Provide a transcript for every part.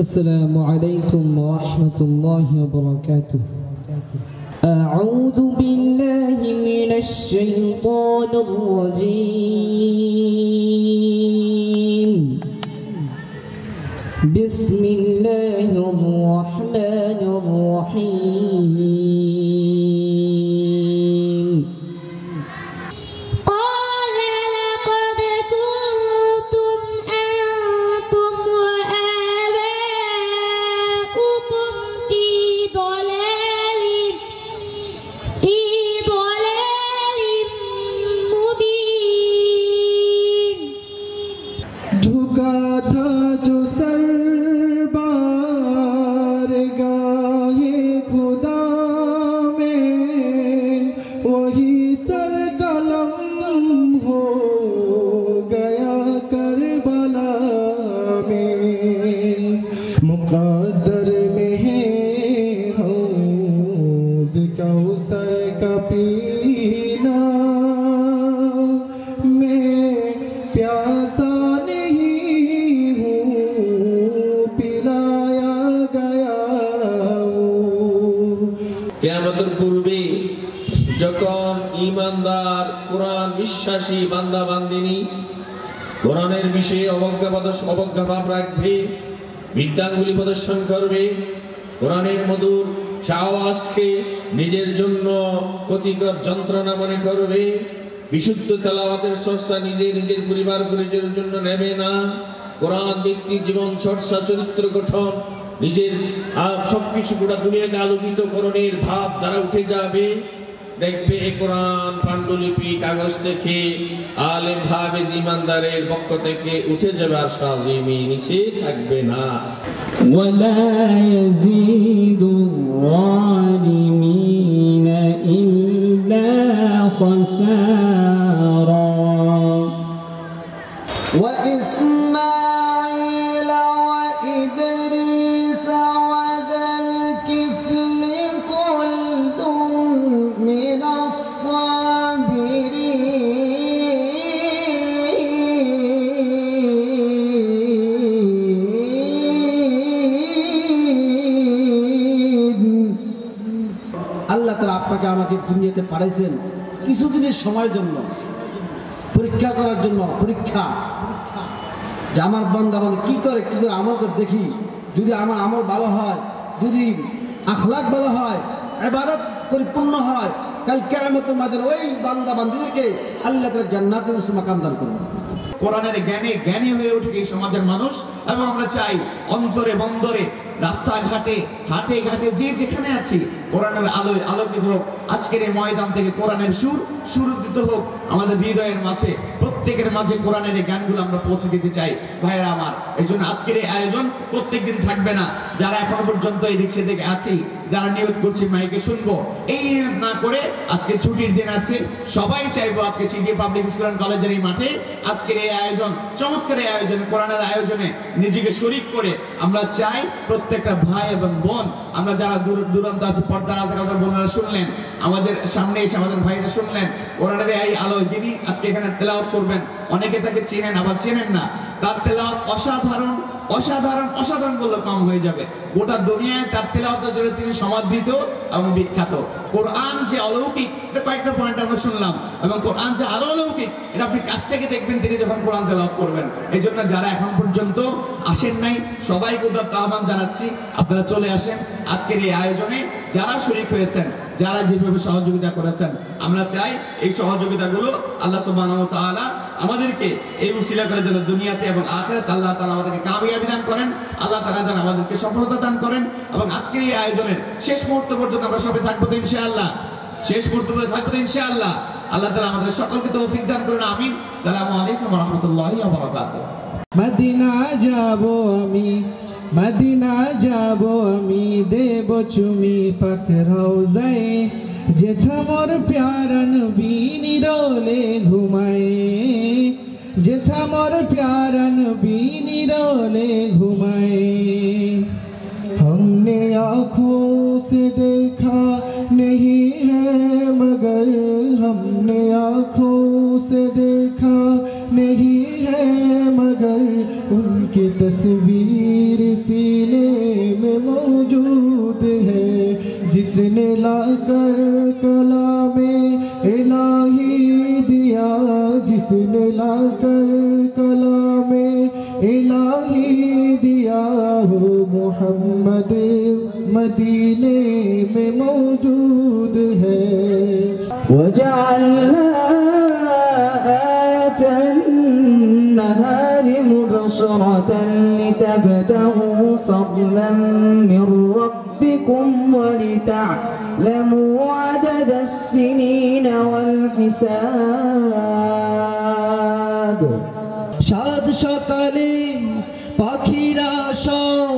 السلام عليكم ورحمة الله وبركاته. أعوذ بالله من الشيطان الرجيم. بسم الله الرحمن الرحيم. झुका था जो सर बारगाहे खुदा में, वही सर कलम हो गया करबला में। मुक़द्दर में है हौज़ कौसर का पीना, मैं प्यासा কিয়ামতের পূর্বে যখন ঈমানদার কোরআন বিশ্বাসী বান্দা বান্দিনী কোরআনের বিষয়ে অবজ্ঞাভাব রাখবে, বিদ্যাঙ্গুলি প্রদর্শন করবে, কোরআনের মধুর আওয়াজকে নিজের জন্য ক্ষতিকর যন্ত্রণা মনে করবে, বিশুদ্ধ তেলাওয়াতের চর্চা নিজের পরিবার পরিজনের জন্য নেবে না, কোরআন ব্যক্তির জীবন চর্চা চরিত্র গঠন নিজের সবকিছু গোটা দুনিয়াকে আলোকিত করণের ভাব দ্বারা উঠে যাবে। দেখবে এই কোরআন পাণ্ডুলিপি কাগজ থেকে আলেম হাফেজ ইমানদারের পক্ষ থেকে উঠে যাবে, আর সাজিমি নিচে থাকবে না। ওয়ালা ইয়াজিদু যালিমিনা ইল্লা খাসারা। ওয়া ইসমাঈল ওয়া ইদরিস ওয়া যাল কিফলি কুল্লুম মিনাস সাবিরিন। আল্লাহ তাআলা আপনাকে আমাকে দুনিয়াতে পাঠাইছেন কিছুদিনের সময়ের জন্য, পরীক্ষা করার জন্য। পরীক্ষা যে আমার বান্দা কি করে আমল করে দেখি, যদি আমার আমল ভালো হয়, যদি আখলাক ভালো হয়, ইবাদত পরিপূর্ণ হয়, কাল কিয়ামতের ময়দানে ওই বান্দা বান্দীদেরকে আল্লাহ তাআলা জান্নাতের উচ্চ মাকাম দান করবেন। কোরআনের জ্ঞানী হয়ে উঠুক এই সমাজের মানুষ, এবং আমরা চাই অন্তরে বন্দরে রাস্তাঘাটে হাটে ঘাটে যে যেখানে আছি কোরআনের আলোয় আলোকিত হোক। আজকের এই ময়দান থেকে কোরআনের সুরুদ্দিত হোক আমাদের হৃদয়ের মাঝে, প্রত্যেকের মাঝে কোরআনের এই গানগুলো আমরা পৌঁছে দিতে চাই ভাইরা আমার। এই জন্য আজকের এই আয়োজন প্রত্যেকদিন থাকবে না। যারা এখনো পর্যন্ত এই রিক্সা থেকে আছি, যারা নিয়ত করছি মাইকে শুনবো, এই নিয়ত না করে আজকে ছুটির দিন আছে, সবাই চাইবো আজকে সিডি পাবলিক স্কুল এন্ড কলেজের এই মাঠে আজকের এই আয়োজন, চমৎকার এই আয়োজনে, কোরআনের আয়োজনে নিজেকে শরীক করে আমরা চাই প্রত্যেকটা ভাই এবং বোন, আমরা যারা দূরান্ত আছে, পর্দার আড়ালে আমাদের বোনেরা শুনলেন, আমাদের সামনে এসে আমাদের ভাইরা শুনলেন, কোরআনের এই আলো যিনি আজকে এখানে তেলাওয়াত করবেন, অনেকে তাকে চেনেন আবার চেনেন না, তার তেলাওয়াত অসাধারণ অসাধারণ অসাধারণ বললে কম হয়ে যাবে। গোটা দুনিয়ায় তার তেলাওয়াতের জন্য তিনি সমাদৃত এবং বিখ্যাত। কোরআন যে অলৌকিক, এটা কয়েকটা পয়েন্ট আমরা শুনলাম, এবং কোরআন যে আরো অলৌকিক এটা আপনি কাছ থেকে দেখবেন তিনি যখন কোরআন তেলাওয়াত করবেন। এই জন্য যারা এখন পর্যন্ত আসেন নাই সবাইকে আহ্বান জানাচ্ছি, আপনারা চলে আসেন আজকের এই আয়োজনে। যারা শরীক হয়েছেন, যারা যেভাবে সহযোগিতা করেছেন, আমরা চাই এই সহযোগিতাগুলো আল্লাহ সুবহানাহু ওয়া তাআলা আমাদেরকে এই উসিলা করে যেন দুনিয়াতে এবং আখিরাতে আল্লাহ তাআলা আমাদেরকে কামিয়াবি দান করেন, আল্লাহ তাআলা যেন আমাদেরকে সফলতা দান করেন, এবং আজকের এই আয়োজনের শেষ মুহূর্ত পর্যন্ত আমরা সবাই থাকবো তো ইনশাআল্লাহ, শেষ মুহূর্ত পর্যন্ত থাকবো তো ইনশাআল্লাহ। আল্লাহ তাআলা আমাদের সকলকে তৌফিক দান করুন, আমিন। আসসালামু আলাইকুম ওয়া রাহমাতুল্লাহি ওয়া বারাকাতুহু। মদিনা যাবো আমি, মদিনা যাবো আমি, দেব চুমি পাক রওজায়ে, যেথা মোর প্যারা নবী নিরোলে ঘুমায়ে, যেথা মোর প্যারা নবী নিরোলে ঘুমায়ে। हमने आँखों से देखा नहीं है मगर, हमने आँखों से देखा नहीं है मगर, उनके की तस्वीर सीने में मौजूद है, जिसने लाकर कलामे इलाही दिया, जिसने लाकर कलामे इलाही दिया, हो मोहम्मद मदीने में मौजूद है। وجعلنا آية النهار مبصرة لتبتغوا فضلا من ربكم ولتعلموا عدد السنين والحساب। সাত সকালে পাখিরা সব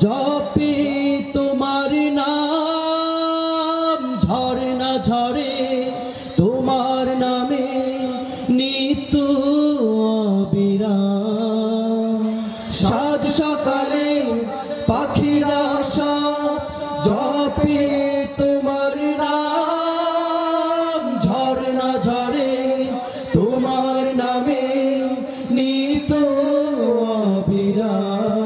জপে তোমার নাম, ঝরনা ঝরে তোমার নামে নিত্য অবিরাম। সাত সকালে পাখিরা সব জপে তোমার নাম, ঝরনা ঝরে তোমার নামে নিত্য অবিরাম।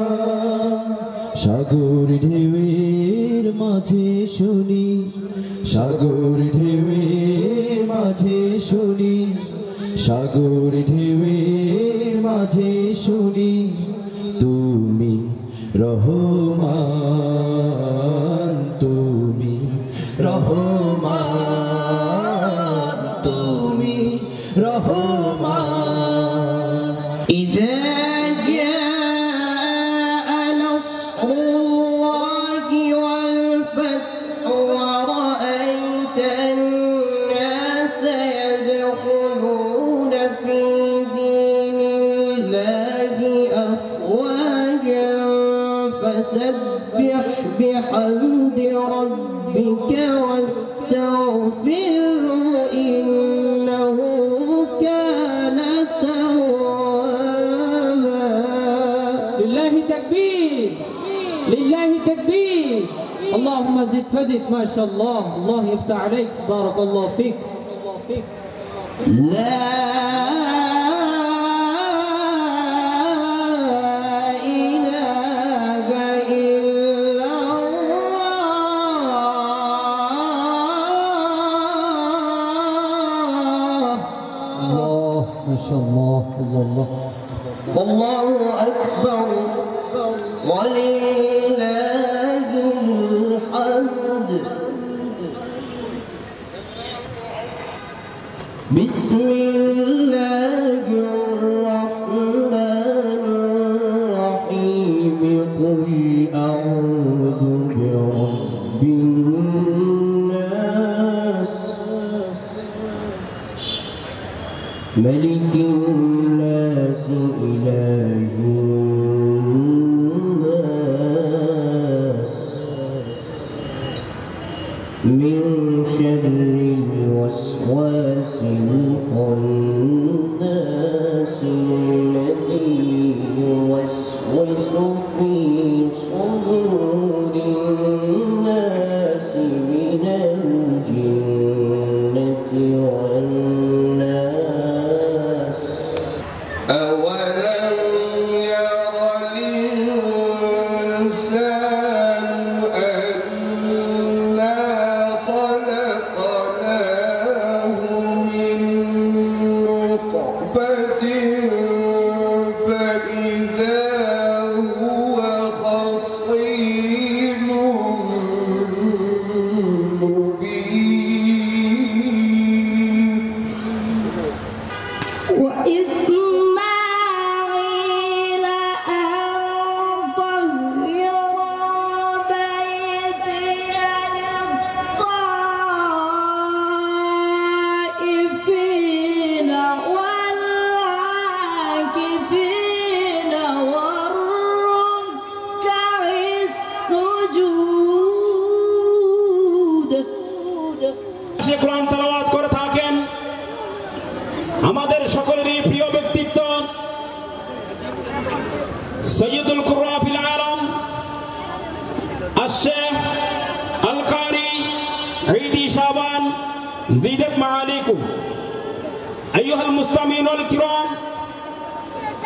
সাগর ঢেউয়ের মাঝে শুনি, সাগর ঢেউয়ের মাঝে শুনি, সাগর ঢেউয়ের মাঝে শুনি, তুমি রহমান, তুমি রহমান, তুমি রহমান। إذا جاء نصر الله والفتح ورأيت الناس يدخلون في دين الله أفواجا فسبح بحمد ربك واستغفره إنه كان توابا. لله تكبير، لله تكبير. اللهم زد فزد ما شاء الله. الله يفتح عليك، بارك الله فيك. لا إله إلا الله. الله ما شاء الله. الله والله أكبر ولله الحمد. بسم الله الرحمن الرحيم. قل أعوذ برب الناس ملك الناس إله الناس من شر الوسواس الخناس الذي يوسوس في صدور الناس من الجنة والناس. أولم ير الإنسان أنا خلقناه من نطفة فإذا هو خصيم مبين. وإسماعيل أن طهر بيتي للطائفين والعاكفين والركع السجود. সে কোরআন তেলাওয়াত করে থাকেন। আমাদের সকলেরই প্রিয় ব্যক্তিত্ব সৈয়দুল কুররা ফিল আলম الشيخ القاري عيدي شعبان زيدت معاليكم. أيها المستمعون الكرام،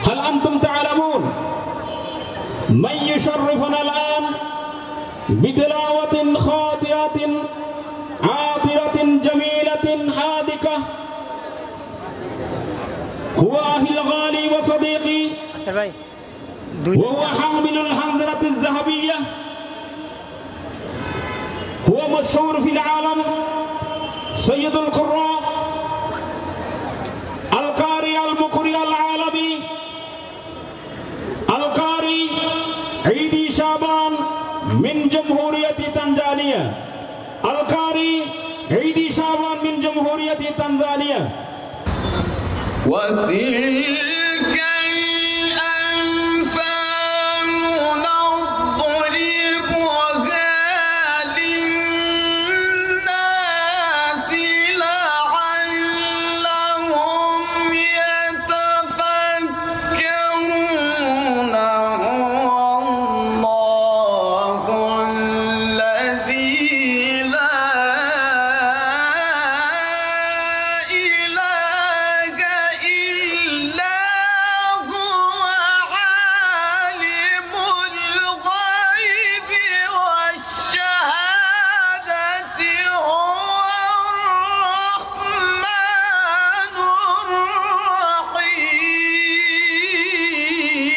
هل أنتم تعلمون من يشرفنا الآن بتلاوة خاطئة عاطرة جميلة حادقة هو أخي الغالي وصديقي وهو حامل الحنظلة الذهبية، هو مشهور في العالم سيد القراء القارئ المقرئ العالمي القارئ عيدي شعبان من جمهورية تنزانيا، القارئ عيدي شعبان من جمهورية تنزانيا. وتلك الأمثال نضربها للناس لعلهم يتفكرون. الله الذي لا إله إلا هو عالم الغيب والشهادة هو الرحمن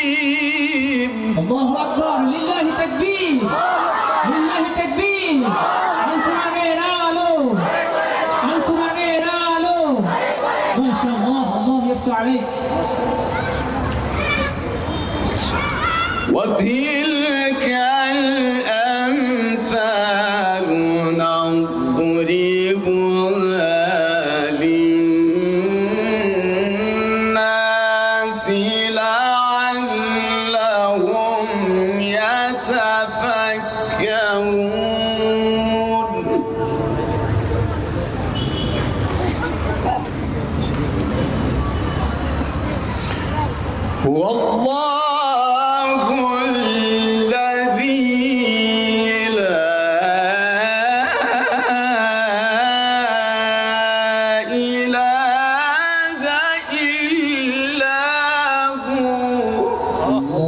الرحيم. الله أكبر. لله تكبير، لله تكبير. أنتم أغيرالو، أنتم أغيرالو. ما شاء الله، الله يفتح عليك. وتلك الأمثال نضربها للناس لعلهم يتفكرون. والله الذي لا إله إلا هو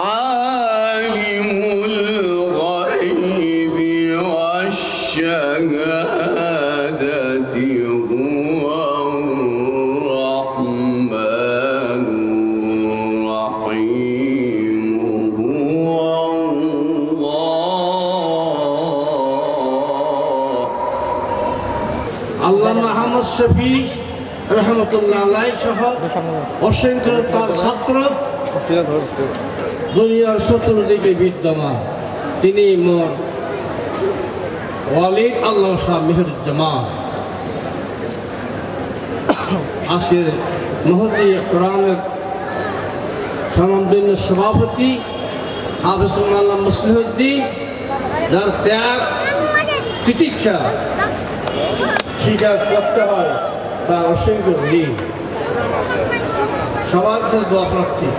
عالم الغيب والشهادة هو الرحمن الرحيم. هو الله আল্লামা আহমদ শফি রহমতুল্লাহ আলাইহি সহ অসংখ্য তার ছাত্র দুনিয়ার চতুর্দিকে বিদ্যমান। তিনি মোর ওয়ালিদ আল্লাহ শাহ মেহেরুজ্জামান আজকের মহতি কোরআনের সমাবেশের সভাপতি হাফেজ মাওলানা মুসলিহুদ্দিন, যার ত্যাগ তিতিক্ষা স্বীকার করতে হয় তার অসংখ্য ঋণ। সবার কাছে দোয়া প্রার্থী।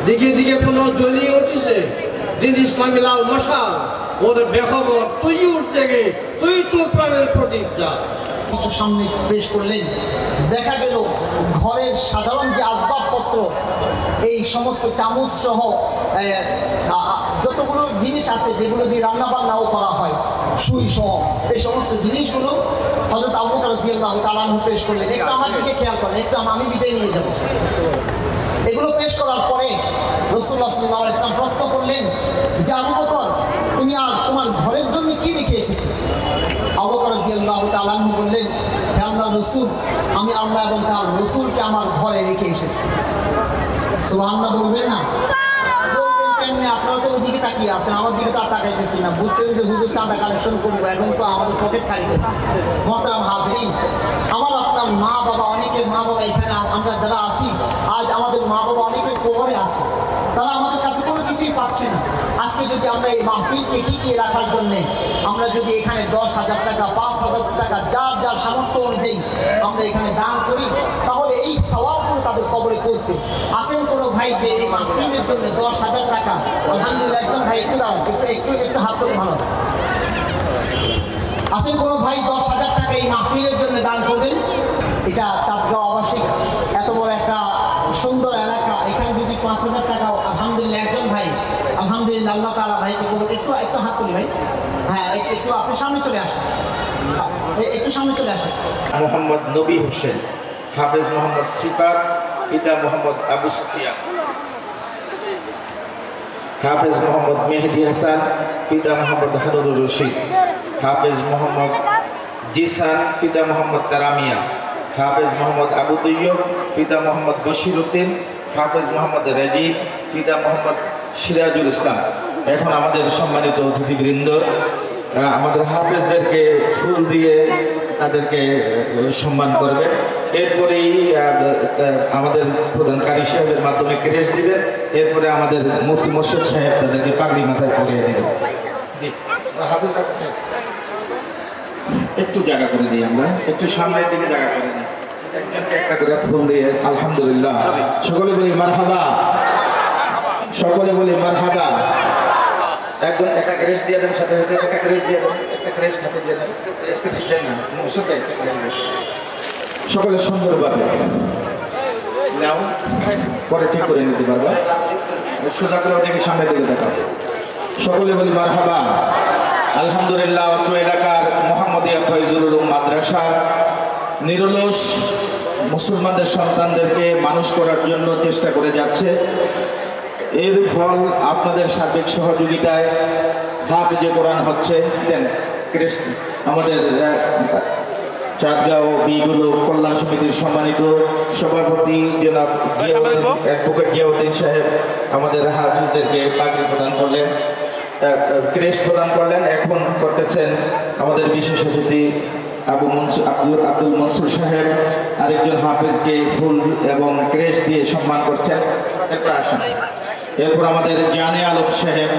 দিকে দিকে পুনঃ জ্বলিয়ে উঠেছে দিন ইসলামী লাল মশাল, ওদের বেখবর তুই উঠতে গে, তুই তোর প্রাণের প্রদীপ যা। সামনে পেশ করলেন। দেখা গেল ঘরের সাধারণ যে আসবাবপত্র, এই সমস্ত চামচ সহ যতগুলো জিনিস আছে যেগুলো দিয়ে রান্না বান্নাও করা হয়, সুই সহ এই সমস্ত জিনিসগুলো হযরত আবু বকর রাদিয়াল্লাহু তাআলা আনহু পেশ করলেন। একটু আমার দিকে খেয়াল করেন, একটু আমি বিদায় নিয়ে যাব। এগুলো পেশ করার পরে রাসূলুল্লাহ সাল্লাল্লাহু আলাইহি ওয়াসাল্লাম প্রশ্ন করলেন যে আবু বকর, তুমি আর তোমার ঘরের জন্য কি রেখে এসেছো? আবু বকর রাদিয়াল্লাহু তাআলা আনহু বললেন, হে আল্লাহর রাসূল, আমি আল্লাহ এবং তার রাসূলকে আমার ঘরে রেখে এসেছি। সুবহানাল্লাহ বলবেন না? আপনারা তো ওদিকে তাকিয়ে আছেন, আমার দিকে তো আর তাকাইতেছি না। বুঝছেন যে হুজুর চাঁদা কালেকশন করবো, এখন তো আমাদের পকেট খালি। মহতারাম হাজরিন, আমার আপনার মা বাবা, অনেকের মা বাবা এখানে আমরা যারা আছি, আজ আমাদের মা বাবা অনেকের কবরে আছে, তারা আমাদের কাছে কোনো কিছুই পাচ্ছে না। আজকে যদি আমরা এই মাহফিলকে টিকিয়ে রাখার জন্যে আমরা যদি এখানে 10,000 টাকা 5,000 টাকা যার যার সামর্থ্য অনুযায়ী আমরা এখানে দান করি, তাহলে এই সওয়াবগুলো তাদের কবরে পৌঁছবে। আসেন কোনো ভাই যে এই মাহফিলের জন্য 10,000 টাকা, আলহামদুলিল্লাহ, একজন ভাই একটু দাঁড়ান, একটু হাত করে ভালো। আছেন কোনো ভাই 10,000 টাকা এই মাহফিলের জন্য দান করবেন। এটা চাঁদগাঁও আবাসিক এত বড় একটা সুন্দর এলাকা, এখানে যদি 5,000 টাকাও আলহামদুলিল্লাহ, একজন ভাই আলহামদুলিল্লাহ আল্লাহ তাআলা ভাইকে করুন। একটু হাত তুলি ভাই, হ্যাঁ একটু আপনি সামনে চলে আসেন, একটু সামনে চলে আসেন। মোহাম্মদ নবী হোসেন, হাফেজ মোহাম্মদ সিফাত, পিতা মোহাম্মদ আবু সুফিয়ান, হাফেজ মোহাম্মদ মেহেদি হাসান, পিতা মোহাম্মদ হারুনুর রশিদ, হাফেজ মোহাম্মদ জিসান, পিতা মোহাম্মদ তারামিয়া, হাফেজ মোহাম্মদ আবু তৈয়ব, পিতা মোহাম্মদ বশির উদ্দিন, হাফেজ মোহাম্মদ রাজীব, পিতা মোহাম্মদ সিরাজুল ইসলাম। এখন আমাদের সম্মানিত অতিথিবৃন্দ আমাদের হাফেজদেরকে ফুল দিয়ে তাদেরকে সম্মান করবে। এরপরেই আমাদের প্রধান কারি সাহেবের মাধ্যমে ক্রেস্ট দিবেন। এরপরে আমাদের মুফতি মোর্শেদ সাহেব তাদেরকে পাগড়ি মাথায় পরিয়ে দিবেন। একটু জায়গা করে দিই, আমরা একটু সামনের দিকে জায়গা করে দিই, একজনকে একটা করে ফুল দিয়ে আলহামদুলিল্লাহ। সকলে বলি মারহাবা, সকলে বলি মারহাবা। একদম একটা ক্রেস্ট দিয়ে দেন, সাথে সাথে একটা ক্রেস্ট দিয়ে দেন, একটা ক্রেস্ট হাতে দিয়ে দেন, ক্রেস্ট দেন না সকলে সুন্দরভাবে নাও, পরে ঠিক করে নিতে পারবা। সোজা করে ওদিকে সামনের দিকে দেখা। সকলে বলি মারহাবা। আলহামদুলিল্লাহ, অত্র এলাকার মোহাম্মদিয়া ফয়জুল উলুম মাদ্রাসা নিরলস মুসলমানদের সন্তানদেরকে মানুষ করার জন্য চেষ্টা করে যাচ্ছে। এর ফল আপনাদের সার্বিক সহযোগিতায় হাফেজে কোরআন হচ্ছে। দেন আমাদের চাঁদগাঁও বিগুলো কল্যাণ সমিতির সম্মানিত সভাপতি জনাব অ্যাডভোকেট জিয়াউদ্দিন সাহেব আমাদের হাফেজদেরকে পাগড়ি প্রদান করলেন, ক্রেস্ট প্রদান করলেন। এখন করতেছেন আমাদের বিশেষ অতিথি আব্দুল মনসুর সাহেব আরেকজন হাফেজকে ফুল এবং ক্রেস্ট দিয়ে সম্মান করছেন। এরপর আমাদের জানে আলম সাহেব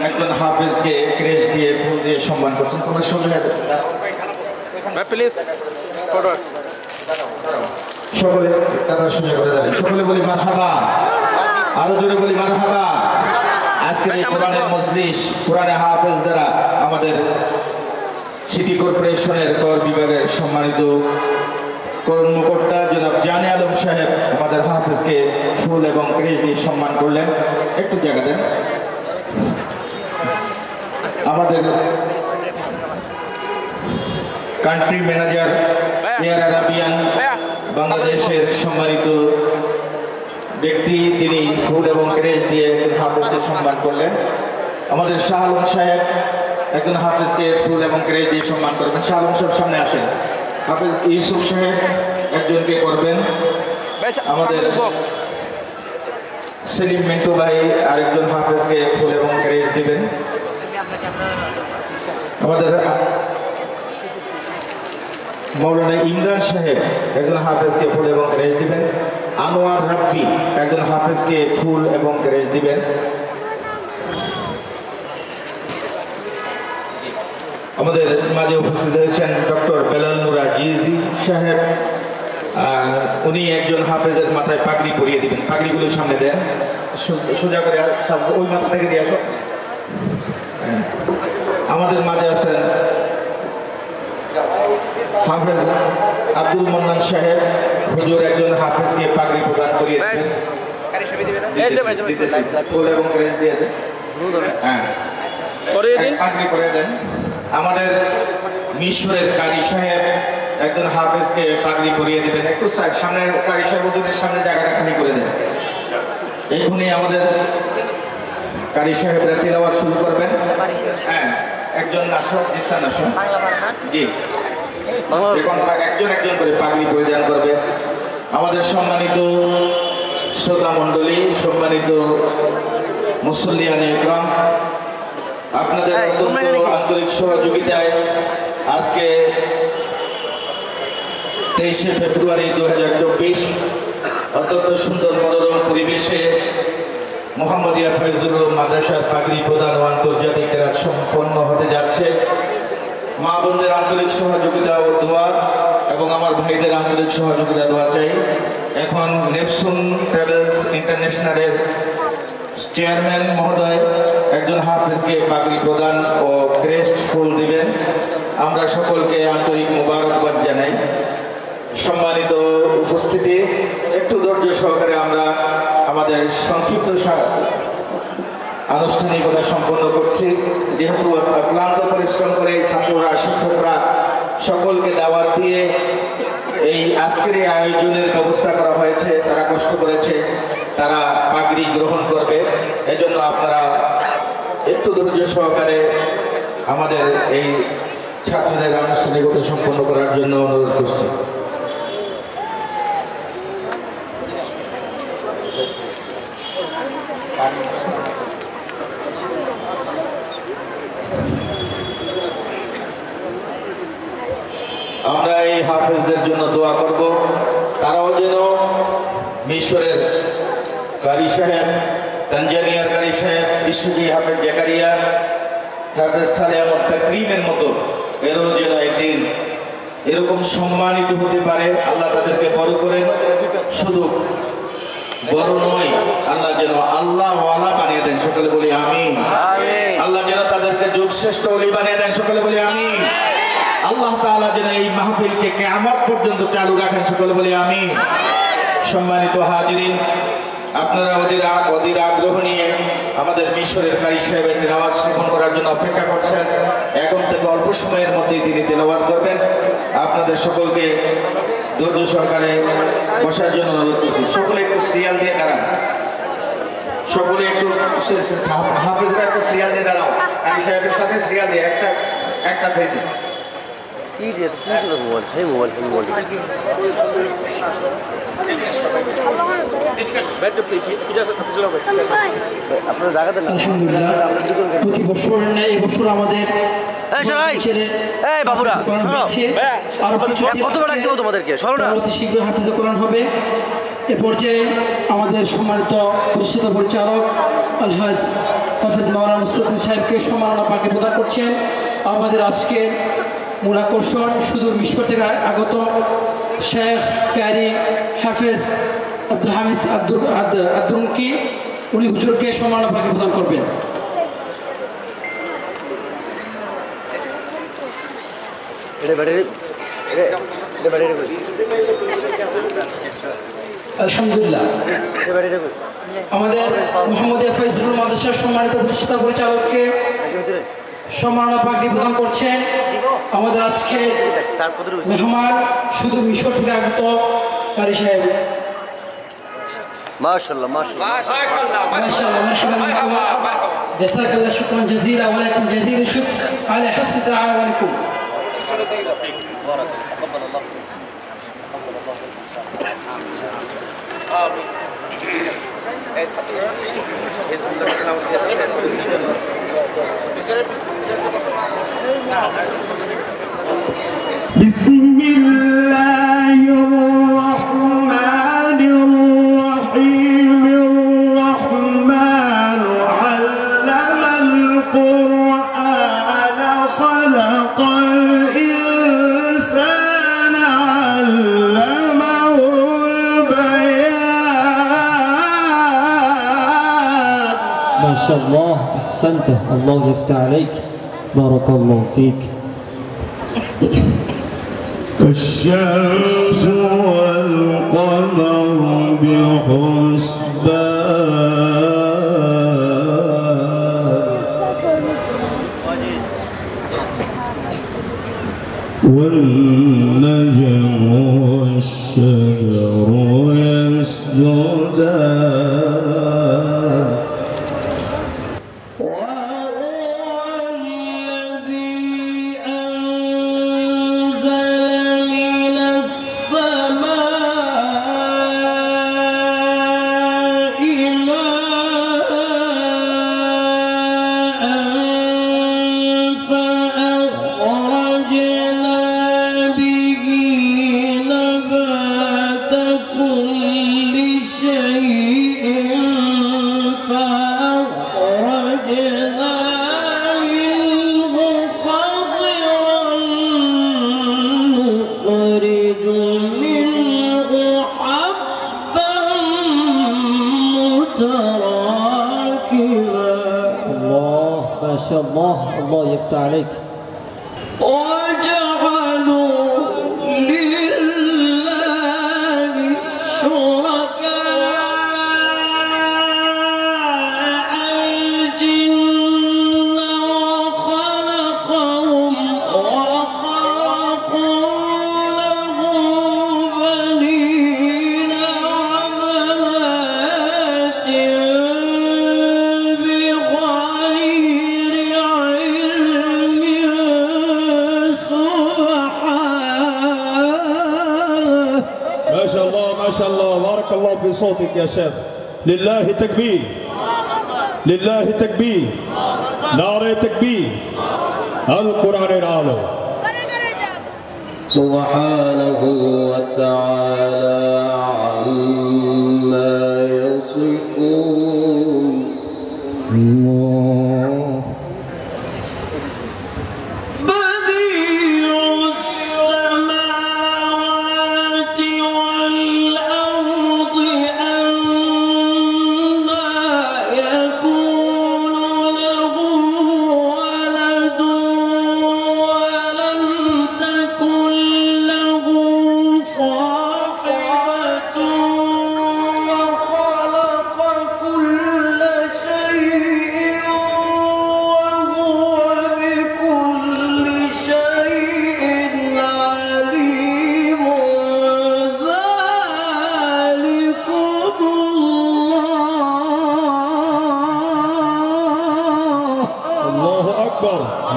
একজন হাফেজকে ক্রেস্ট দিয়ে ফুল দিয়ে সম্মান করছেন। তোমরা সকলে কাতার সোজা করে দেয়। সকলে বলি মারহাবা, আরো জোরে বলি মারহাবা। আজকের এই কোরআনের মজলিস কোরআনে হাফেজ দ্বারা আমাদের সিটি কর্পোরেশনের কর বিভাগের সম্মানিত কর্মকর্তা জনাব জানে আলম সাহেব আমাদের হাফেজকে ফুল এবং ক্রেস্ট দিয়ে সম্মান করলেন। একটু জায়গা দেন। আমাদের কান্ট্রি ম্যানেজার এয়ার আরাবিয়ান বাংলাদেশের সম্মানিত ব্যক্তি, তিনি ফুল এবং ক্রেস্ট দিয়ে হাফেজকে সম্মান করলেন। আমাদের শাহ আলম সাহেব একজন হাফেজকে ফুল এবং ক্রেস্ট দিয়ে সম্মান করবেন। শাহ আলম সাহেব সামনে আসেন। হাফেজ ইউসুফ সাহেব একজনকে করবেন। আমাদের সেলিম মিন্টু ভাই আরেকজন হাফেজকে ফুল এবং ক্রেস্ট দিবেন। আমাদের মৌলানা ইমরান সাহেব একজন হাফেজকে ফুল এবং ক্রেস্ট দিবেন। আনোয়ার রাব্বি একজন হাফেজকে ফুল এবং ক্রেস্ট দিবেন। আমাদের মাঝে উপস্থিত হয়েছেন ডক্টর বেলাল নুরা জিজি সাহেব, উনি একজন হাফেজের মাথায় পাগড়ি পরিয়ে দিবেন। পাগড়িগুলো সামনে দেন, সোজা করে ওই মাথা থেকে দিয়ে আসো। আমাদের মাঝে আছেন হাফেজ আব্দুল মন্নান সাহেব, হুজুর একজন হাফেজকে পাগড়ি প্রদান করিয়ে দেবেন। ফুল এবং ক্রেস্ট দিয়ে দেন, হ্যাঁ পাগড়ি করে দেন। আমাদের মিশরের কারি সাহেব একজন হাফেজকে পাগড়ি পরিয়ে দিবেন। একটু সামনে কারি সাহেব হুজুরের সামনে জায়গাটা খালি করে দেন। এখনই আমাদের কারি সাহেবরা তিলাওয়াত শুরু করবেন। হ্যাঁ একজন আসো, ইসান আসো। জি, এখন একজন একজন করে পাগড়ি পরিধান করবে। আমাদের সম্মানিত শ্রোতা মণ্ডলী, সম্মানিত মুসল্লিয়ানে ইকরাম, আপনাদের অত্যন্ত আন্তরিক সহযোগিতায় আজকে 23শে ফেব্রুয়ারি 2024 অত্যন্ত সুন্দর মনোরম পরিবেশে মোহাম্মদিয়া ফয়জুল উলুম মাদ্রাসার পাগড়ি প্রদান ও আন্তর্জাতিক রাত সম্পন্ন হতে যাচ্ছে। মা বোনদের আন্তরিক সহযোগিতা ও দোয়া এবং আমার ভাইদের আন্তরিক সহযোগিতা দোয়া চাই। এখন নেপসুন ট্রাভেলস ইন্টারন্যাশনালের চেয়ারম্যান মহোদয় একজন হাফেজকে পাগড়ি প্রদান ও ক্রেস্ট ফুল দিবেন। আমরা সকলকে আন্তরিক মোবারকবাদ সম্মানিত উপস্থিতি, একটু ধৈর্য সহকারে আমরা আমাদের সংক্ষিপ্ত আনুষ্ঠানিকতা সম্পন্ন করছি। যেহেতু ক্লান্ত পরিশ্রম করে এই ছাত্ররা, শিক্ষকরা সকলকে দাওয়াত দিয়ে এই আজকের এই আয়োজনের ব্যবস্থা করা হয়েছে, তারা কষ্ট করেছে, তারা পাগড়ি গ্রহণ করবে। এজন্য আপনারা একটু ধৈর্য সহকারে আমাদের এই ছাত্রদের আনুষ্ঠানিকতা সম্পন্ন করার জন্য অনুরোধ করছি। আমরা এই হাফেজদের জন্য দোয়া করব, তারাও যেন মিশরের কারি সাহেব, তানজানিয়ার কারি সাহেব, বিশ্বজি হাফেজ জাকারিয়া, হাফেজ সালেহ আহমদ তাকরিমের মতো এরও যেন একদিন এরকম সম্মানিত হতে পারে। আল্লাহ তাদেরকে বড় করেন, শুধু বড় নয়, আল্লাহ যেন আল্লাহ ওয়ালা বানিয়ে দেন, সকলে বলি আমিন। আল্লাহ যেন তাদেরকে যুগশ্রেষ্ঠ ওলি বানিয়ে দেন, সকলে বলি আমিন। আল্লাহ তাআলা যেন এই মাহফিলকে কিয়ামত পর্যন্ত চালু রাখেন, সকলে বলি আমিন। সম্মানিত হাজিরিন, আপনারা অধীর আগ্রহ নিয়ে আমাদের মিশরের কারি সাহেবের তেলাওয়াত শ্রবণ করার জন্য অপেক্ষা করছেন। এখন থেকে অল্প সময়ের মধ্যেই তিনি তেলাওয়াত করবেন। আপনাদের সকলকে ধৈর্য সহকারে বসার জন্য অনুরোধ করছি। সকলে একটু সিরিয়াল দিয়ে দাঁড়ান, সকলে একটু হাফেজরা একটু সিরিয়াল দিয়ে দাঁড়াও, কারি সাহেবের সাথে সিরিয়াল দিয়ে একটা পেজে। আলহামদুলিল্লাহ, প্রতি বছর নেই এবছর আমাদের অতি শীঘ্র হাফিজ কোরআন হবে। এ পর্যায়ে আমাদের সম্মানিত প্রতিষ্ঠিত পরিচালক আলহাজ হাফিজ মাওলানা মুসলিম সাহেবকে সম্মাননা পাখি প্রদান করছেন। আমাদের আজকের মূল আকর্ষণ সুদূর মিশর থেকে আগত শেখ কারি হাফেজ আব্দুল হামিদ আব্দুরুমকি, উনি হুজুরকে সম্মাননা পাখি প্রদান করবেন। আলহামদুলিল্লাহ, আমাদের মোহাম্মদিয়া ফয়জুল মাদ্রাসার সম্মানিত প্রতিষ্ঠাতা পরিচালককে সম্মাননা পাগড়ি প্রদান করছেন আমাদের আজকে মেহমান শুধু মিশর থেকে আগত কারি সাহেব। মাশাআল্লাহ মাশাআল্লাহ মাশাআল্লাহ, মারহাবা, জাযাকাল্লাহ শুকরান জাযীলা ওয়া লাকুম জাযীলুশ শুকর আলা হুসনি তাআওয়ানিকুম। بسم الله الرحمن الرحيم الرحمن علم القرآن خلق الإنسان علمه البيان. ما شاء الله، أحسنت، الله يفتح عليك، بارك الله فيك. الشمس والقمر بحسبان والنجم والشجر يسجدان ما شاء الله، الله يفتح عليك. وجعلوا لله بصوتك يا شيخ. لله تكبير، لله تكبير، نعرة تكبير. القرآن العالم سبحانه وتعالى عما يصفون.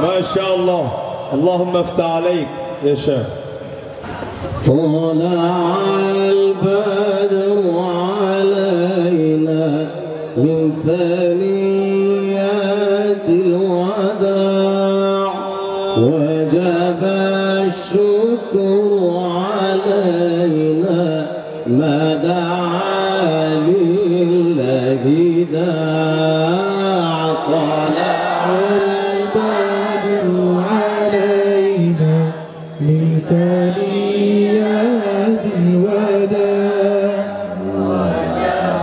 ما شاء الله. اللهم افتح عليك يا شيخ. طلع البدر علينا من ثنيات الوداع وجب الشكر علينا ما دعا لله داع. طلع البدر علينا من ثنيات الوداع وجب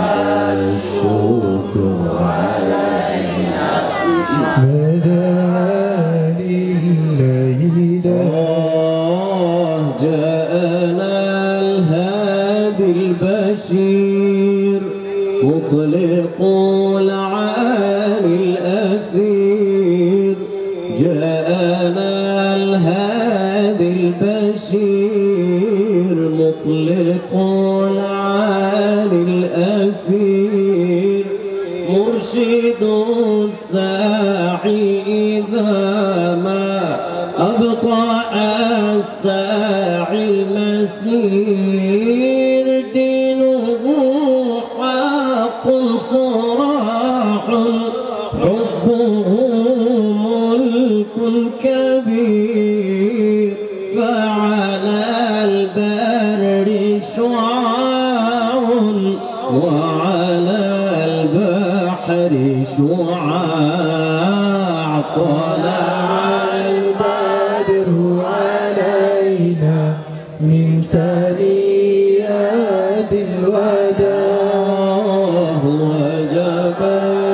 الشكر علينا ما دعا لله داع. جاءنا الهادي البشير مطلق العالي الأسير. جاءنا الهادي البشير مطلق العالي الأسير مرشد الساعي إذا ما أبطأ الساعي المسير. دينه حق صراح حبه ملك كبير. فعلى البر شعاع وعلى البحر شعاع. طلع البدر علينا من ثنيات الوداع وجب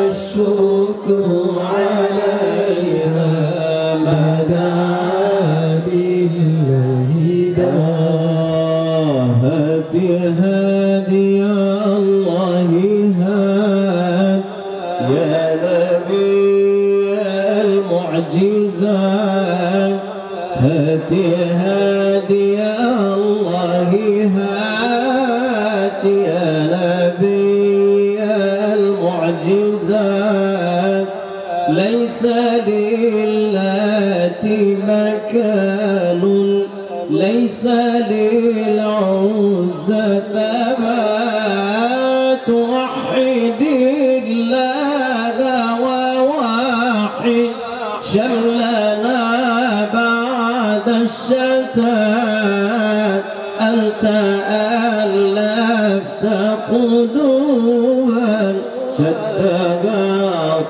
الشكر علينا ما دعا لله داع. هات هادي الله هات يا نبي المعجزات. هات هادي الله هات يا نبي المعجزات. ليس للات مكان ليس للعزى ثبات. وحد الله وواحد شملنا بعد الشتات. أنت ألفت قلوبا شتى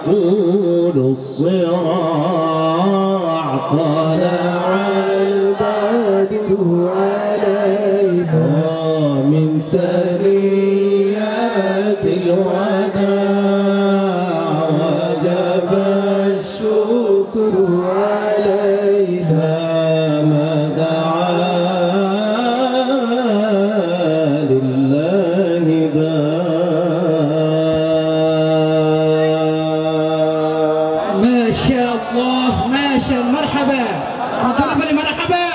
طول الصراع. طلع البدر علينا من ثنيات الوداع وجب الشكر علينا ما دعا لله داع. ما شاء الله ما شاء. مرحبا مرحبا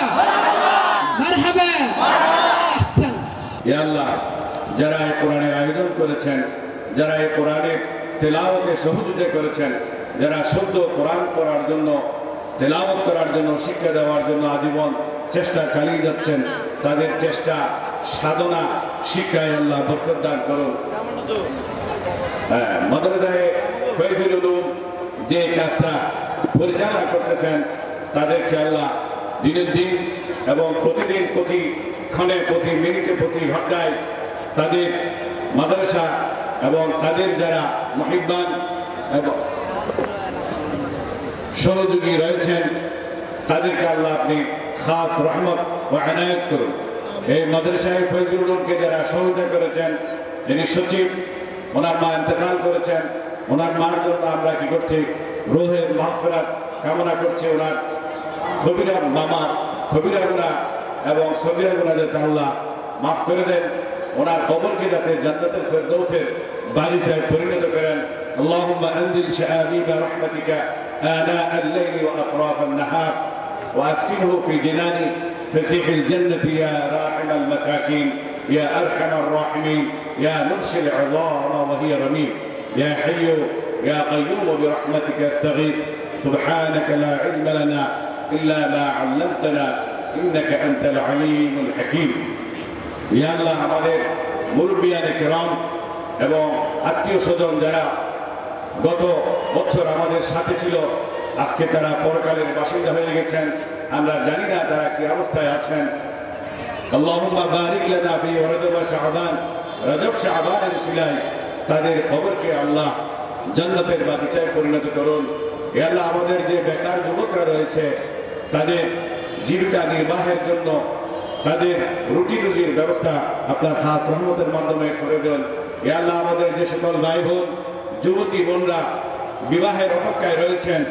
مرحبا أحسن. আল্লাহ যারা এই কোরআনের আয়োজন করেছেন, যারা এই কোরআনের তেলাওয়াতে সহযোগিতা করেছেন, যারা শুদ্ধ কোরআন পড়ার জন্য তেলাওয়াত করার জন্য শিক্ষা দেওয়ার জন্য আজীবন চেষ্টা চালিয়ে যাচ্ছেন, তাদের চেষ্টা সাধনা শিক্ষায় আল্লাহ বরকত দান করুন। মাদ্রাসায় ফয়জুল উলুম যে কাজটা পরিচালনা করতেছেন তাদেরকে আল্লাহ দিনের দিন এবং প্রতিদিন প্রতি ক্ষণে প্রতি মিনিটে প্রতি ঘন্টায় তাদের মাদ্রাসা এবং তাদের যারা মুহিব্বান এবং সহযোগী রয়েছেন তাদেরকে আল্লাহ আপনি খাস রহমত ও আনায়ত করুন। এই মাদ্রাসায় ফয়জুল উলুমকে যারা সহযোগিতা করেছেন, যিনি সচিব, ওনার মা ইন্তেকাল করেছেন, ওনার মার জন্য আমরা কি করছি রোহের মাগফিরাত কামনা করছি। ওনার কবিরা মামা কবিরা গুনাহ এবং সগীরা গুনাহ যাতে আল্লাহ মাফ করে দেন, ওনার কবরকে যাতে জান্নাতুল ফেরদৌসের বাগিচায় পরিণত করেন। আল্লাহুম্মা আনজিল শাআবিব রাহমাতিকা آناء الليل وأطراف النهار وأسكنه في جنان فسيح الجنة يا راحم المساكين يا أرحم الراحمين يا منشي العظام وهي رميم يا حي يا قيوم برحمتك استغيث سبحانك لا علم لنا إلا ما علمتنا إنك أنت العليم الحكيم يا الله আমাদের মুরব্বিয়ানে কিরাম এবং আত্মীয় স্বজন যারা গত বছর আমাদের সাথে ছিল, আজকে তারা পরকালের বাসিন্দা হয়ে গেছেন, আমরা জানি না তারা কি অবস্থায় আছেন। আল্লাহুম্মা বারিক লানা ফি রজব ওয়া শাবান, রজব শাবানের উসিলায় তাদের কবরকে আল্লাহ জান্নাতের বাগিচায় পরিণত করুন। হে আল্লাহ, আমাদের যে বেকার যুবকরা রয়েছে তাদের জীবিকা নির্বাহের জন্য তাদের রুটি রুজির ব্যবস্থা আপনার খাস রহমতের মাধ্যমে করে দেন। হে আল্লাহ, আমাদের যে সকল ভাই বোন যুবতী বোনরা বিবাহের অপেক্ষায় রয়েছেন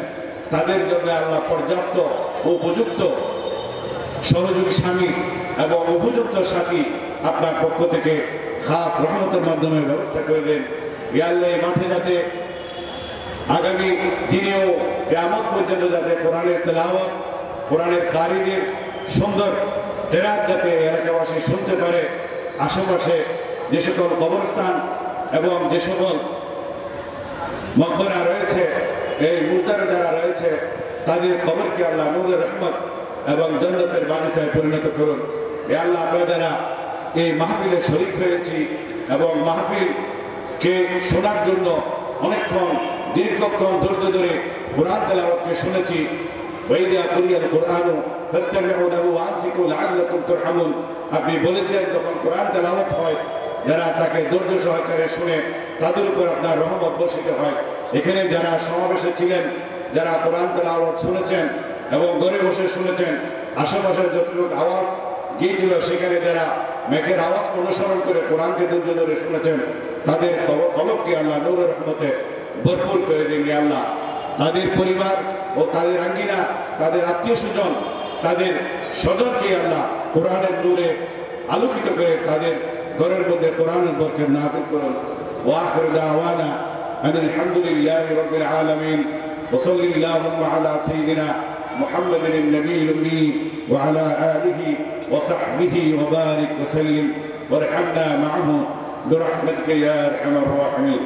তাদের জন্য আল্লাহ পর্যাপ্ত ও উপযুক্ত সহযোগী স্বামী এবং উপযুক্ত সাথী আপনার পক্ষ থেকে খাস রহমতের মাধ্যমে ব্যবস্থা করে দেন। ইয়া আল্লাহ, এই মাঠে যাতে আগামী দিনেও কিয়ামত পর্যন্ত যাতে কোরআনের তেলাওয়াত, কোরআনের কারিদের সুন্দর তেরাত যাতে এলাকাবাসী শুনতে পারে, আশেপাশে যে সকল কবরস্থান এবং যে সকল মকবরা রয়েছে, এই মুর্দারে যারা রয়েছে তাদের কবরকে আল্লাহ নূরের রহমত এবং জান্নাতের বাগিচায় পরিণত করুন। এ আল্লাহ, আমরা যারা এই মাহফিলে শরীক হয়েছি এবং মাহফিলকে শোনার জন্য অনেকক্ষণ দীর্ঘক্ষণ ধৈর্য ধরে কোরআন তেলাওয়াতকে শুনেছি, ওয়াইদা কুরিয়াল কুরআনু ফাসতামিউ লাহু ওয়া আনসিতু লাআল্লাকুম তুরহামুন, আপনি বলেছেন যখন কোরআন তেলাওয়াত হয় যারা তাকে ধৈর্য সহকারে শুনে তাদের উপর আপনার রহমত বর্ষিত হয়। এখানে যারা সমাবেশে ছিলেন, যারা কোরআন তেলাওয়াত শুনেছেন এবং ঘরে বসে শুনেছেন, আশেপাশে যতটুকু আওয়াজ গিয়েছিল সেখানে যারা মেঘের আওয়াজ অনুসরণ করে কোরআনকে ধৈর্য ধরে শুনেছেন তাদের কলবকে আল্লাহ নূরের রহমতে ভরপুর করে দিন। আল্লাহ, তাদের পরিবার ও তাদের আঙ্গিনা, তাদের আত্মীয় স্বজন, তাদের স্বজনকে আল্লাহ কোরআনের নূরে আলোকিত করে তাদের ঘরের মধ্যে কোরআনের বরকত নাযিল করুন। ওয়াখির দাওয়ানা আনিল হামদুলিল্লাহি রাব্বিল আলামিন ওয়া সাল্লাল্লাহু আলা সাইয়্যিদিনা মুহাম্মাদিন নবিয়্যিল উম্মি ওয়া আলা আলিহি ওয়া সাহবিহি ওয়া বারিক ওয়া সাল্লিম ওয়ারহামনা মা'আহু বিরহমাতিকা ইয়া আরহামার রাহিমিন।